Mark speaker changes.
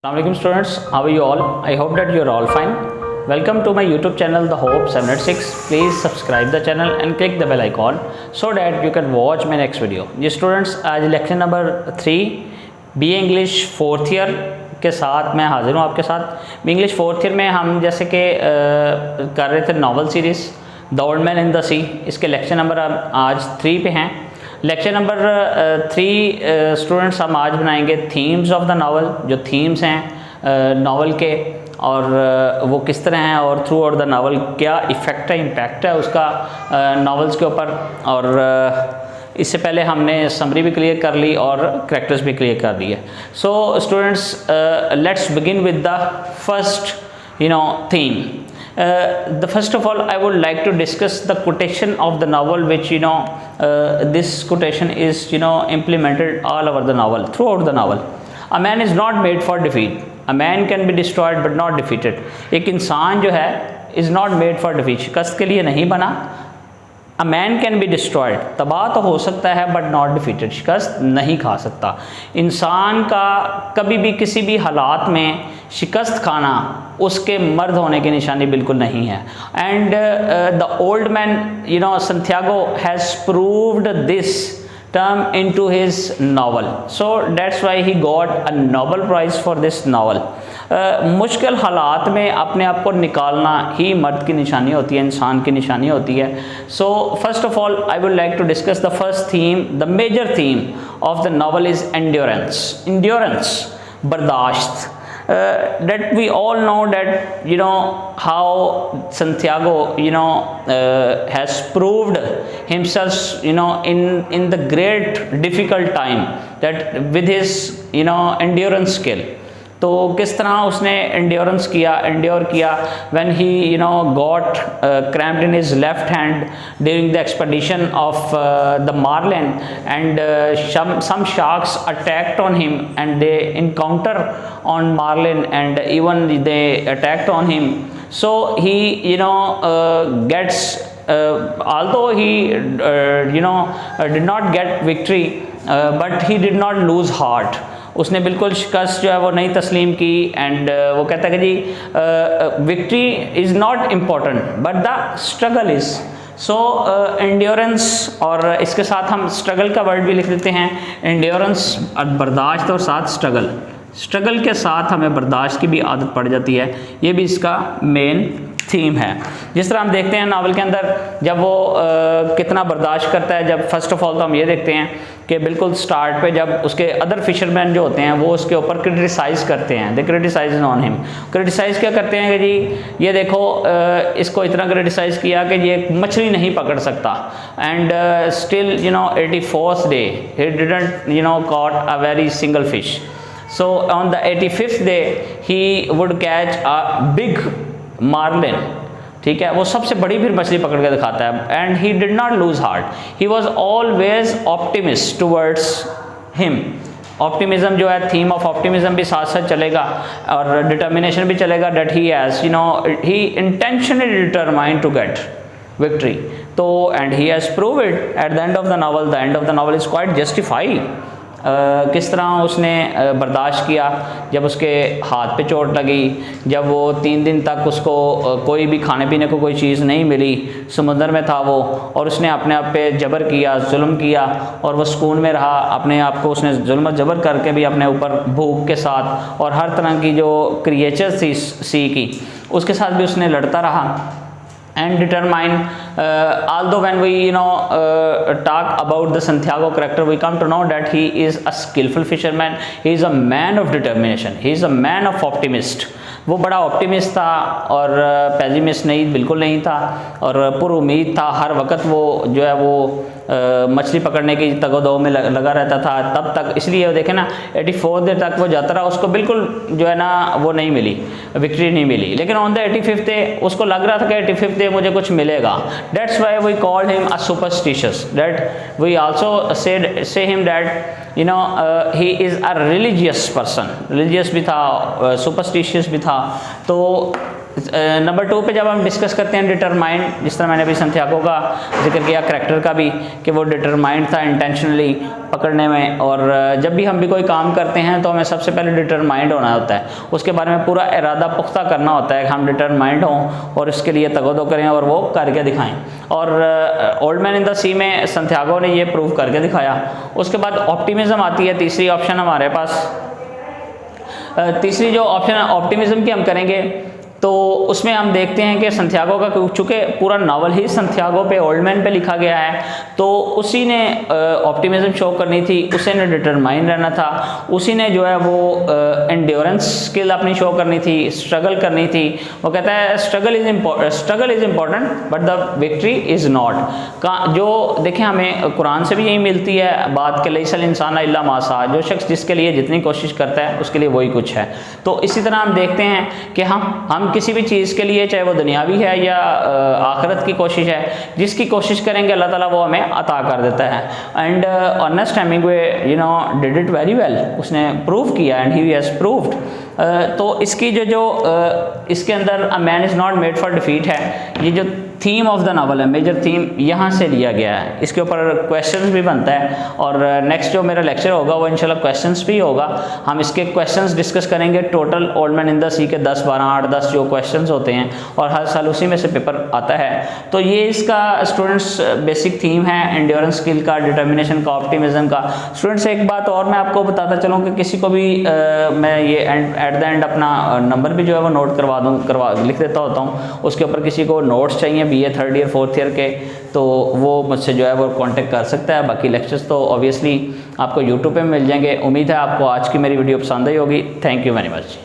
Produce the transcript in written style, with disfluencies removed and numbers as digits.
Speaker 1: Assalamualaikum students, how are you all? I hope that you are all fine. Welcome to my YouTube channel The Hope 786. Please subscribe the channel and click the bell icon so that you can watch my next video. जी students, आज lecture number 3 B English fourth year के साथ मैं हाजिर हूँ आपके साथ। B English fourth year में हम जैसे कि कर रहे थे novel series the old man in the sea, इसके लेक्चर नंबर आज 3 पे हैं। लेक्चर नंबर 3 स्टूडेंट्स हम आज बनाएंगे थीम्स ऑफ द नावल, जो थीम्स हैं नावल के और वो किस तरह हैं और थ्रू आउट द नावल क्या इफ़ेक्ट है, इम्पैक्ट है उसका नावल्स के ऊपर। और इससे पहले हमने समरी भी क्लियर कर ली और करैक्टर्स भी क्लियर कर दिए। So students, let's begin with the first theme. The first of all, I would like to discuss the quotation of the novel, which this quotation is implemented all over the novel, throughout the novel. A man is not made for defeat. A man can be destroyed but not defeated. एक इंसान जो है is not made for defeat, शिकस्त के लिए नहीं बना। A man can be destroyed, तबाह तो हो सकता है but not defeated, शिकस्त नहीं खा सकता। इंसान का कभी भी किसी भी हालात में शिकस्त खाना उसके मर्द होने की निशानी बिल्कुल नहीं है। And the old man Santiago has proved this term into his novel, so that's why he got a Nobel Prize for this novel. मुश्किल हालात में अपने आप को निकालना ही मर्द की निशानी होती है, इंसान की निशानी होती है। So first of all, I would like to discuss the first theme. The major theme of the novel is endurance. Endurance, बर्दाश्त। That we all know that how Santiago has proved himself in the great difficult time, that with his endurance skill। तो किस तरह उसने endure किया when he got cramped in his left hand during the expedition of the Marlin, and some sharks attacked on him and they encounter on Marlin and even they attacked on him. So he gets although he did not get victory, but he did not lose heart. उसने बिल्कुल शिकस्त जो है वो नहीं तस्लीम की। And वो कहता है कि जी victory is not important but the struggle is. So endurance, और इसके साथ हम स्ट्रगल का वर्ड भी लिख देते हैं। एंड्योरेंस बर्दाश्त और साथ स्ट्रगल के साथ हमें बर्दाश्त की भी आदत पड़ जाती है। ये भी इसका मेन थीम है। जिस तरह हम देखते हैं नावल के अंदर जब वो कितना बर्दाश्त करता है। जब फर्स्ट ऑफ ऑल तो हम ये देखते हैं कि बिल्कुल स्टार्ट पे जब उसके अदर फिशरमैन जो होते हैं वो उसके ऊपर क्रिटिसाइज़ करते हैं, दे क्रिटिसाइज ऑन हिम। क्रिटिसाइज़ क्या करते हैं कि जी ये देखो इसको इतना क्रिटिसाइज़ किया कि ये मछली नहीं पकड़ सकता। And still 84th day he didn't caught a very single fish. So on the 85th day he would catch a big marlin, ठीक है, वो सबसे बड़ी फिर मछली पकड़ के दिखाता है। And he did not lose heart, he was always optimist towards him. Optimism जो है, थीम ऑफ ऑप्टिमिज्म भी साथ साथ चलेगा और डिटर्मिनेशन भी चलेगा। That he has he intentionally determined to get victory. तो and he has prove it at the end of the novel. The end of the novel is quite justified. किस तरह उसने बर्दाश्त किया जब उसके हाथ पे चोट लगी, जब वो 3 दिन तक उसको कोई भी खाने पीने को कोई चीज़ नहीं मिली, समुद्र में था वो, और उसने अपने आप पे जबर किया, जुल्म किया और वो सुकून में रहा। अपने आप को उसने जुल्म जबर करके भी अपने ऊपर भूख के साथ और हर तरह की जो क्रिएचर्स थी सी की उसके साथ भी उसने लड़ता रहा। And determined, although when we talk about the Santiago character, we come to know that he is a skillful fisherman, he is a man of determination, he is a man of optimist। वो बड़ा optimist था और pessimist नहीं, बिल्कुल नहीं था, और पुरुमीद था। हर वक्त वो जो है वो मछली पकड़ने की तगोदो में लगा रहता था तब तक। इसलिए वो देखें ना 84th डे तक वो जाता रहा, उसको बिल्कुल जो है ना वो नहीं मिली, विक्ट्री नहीं मिली। लेकिन ऑन द 85th डे उसको लग रहा था कि 85th डे मुझे कुछ मिलेगा। That's why we called him a superstitious, that we also say him that he is a religious person. Religious भी था, सुपरस्टिशियस भी था। तो नंबर 2 पे जब हम डिस्कस करते हैं डिटरमाइंड, जिस तरह मैंने अभी संथियागो का जिक्र किया, करैक्टर का भी, कि वो डिटरमाइंड था इंटेंशनली पकड़ने में। और जब भी हम भी कोई काम करते हैं तो हमें सबसे पहले डिटरमाइंड होना होता है, उसके बारे में पूरा इरादा पुख्ता करना होता है कि हम डिटरमाइंड हों और इसके लिए तगदो करें और वो करके दिखाएं। और ओल्ड मैन इन द सी में संथियागो ने ये प्रूव करके दिखाया। उसके बाद ऑप्टिमिज्म आती है, तीसरी ऑप्शन हमारे पास। तीसरी जो ऑप्शन है ऑप्टिमिज्म की हम करेंगे, तो उसमें हम देखते हैं कि संथियागो का, चूँकि पूरा नावल ही संथियागो पे, ओल्ड मैन पे लिखा गया है, तो उसी ने ऑप्टिमिज्म शो करनी थी, उसी ने डिटरमाइन रहना था, उसी ने जो है वो एंड्योरेंस स्किल अपनी शो करनी थी, स्ट्रगल करनी थी। वो कहता है struggle is important but the victory is not. जो देखें हमें कुरान से भी यही मिलती है बात कि लैसल इंसान इल्ला मा सा, जो शख्स जिसके लिए जितनी कोशिश करता है उसके लिए वही कुछ है। तो इसी तरह हम देखते हैं कि हम किसी भी चीज़ के लिए, चाहे वो दुनियावी है या आखिरत की कोशिश है, जिसकी कोशिश करेंगे अल्लाह ताला वो हमें अता कर देता है। And Ernest Hemingway did it very well, उसने प्रूव किया एंड ही हैज़ प्रूव्ड। तो इसकी जो इसके अंदर a man is not made for defeat है, ये जो थीम ऑफ द नावल है, मेजर थीम यहाँ से लिया गया है। इसके ऊपर क्वेश्चंस भी बनता है और नेक्स्ट जो मेरा लेक्चर होगा वो इंशाल्लाह क्वेश्चंस भी होगा। हम इसके क्वेश्चंस डिस्कस करेंगे। Total old man in the sea के 10, 12, 8, 10 जो क्वेश्चंस होते हैं और हर साल उसी में से पेपर आता है। तो ये इसका स्टूडेंट्स बेसिक थीम है, एंड्योरेंस स्किल का, डिटर्मिनेशन का, ऑप्टिमिज्म का। स्टूडेंट्स एक बात और मैं आपको बताता चलूँ कि किसी को भी मैं ये एट द एंड अपना नंबर भी जो है वो नोट लिख देता होता हूँ। उसके ऊपर किसी को नोट्स चाहिए BA 3rd year 4th year के, तो वो मुझसे जो है वो कांटेक्ट कर सकता है। बाकी लेक्चर्स तो ऑब्वियसली आपको यूट्यूब पे मिल जाएंगे। उम्मीद है आपको आज की मेरी वीडियो पसंद आई होगी। Thank you very much.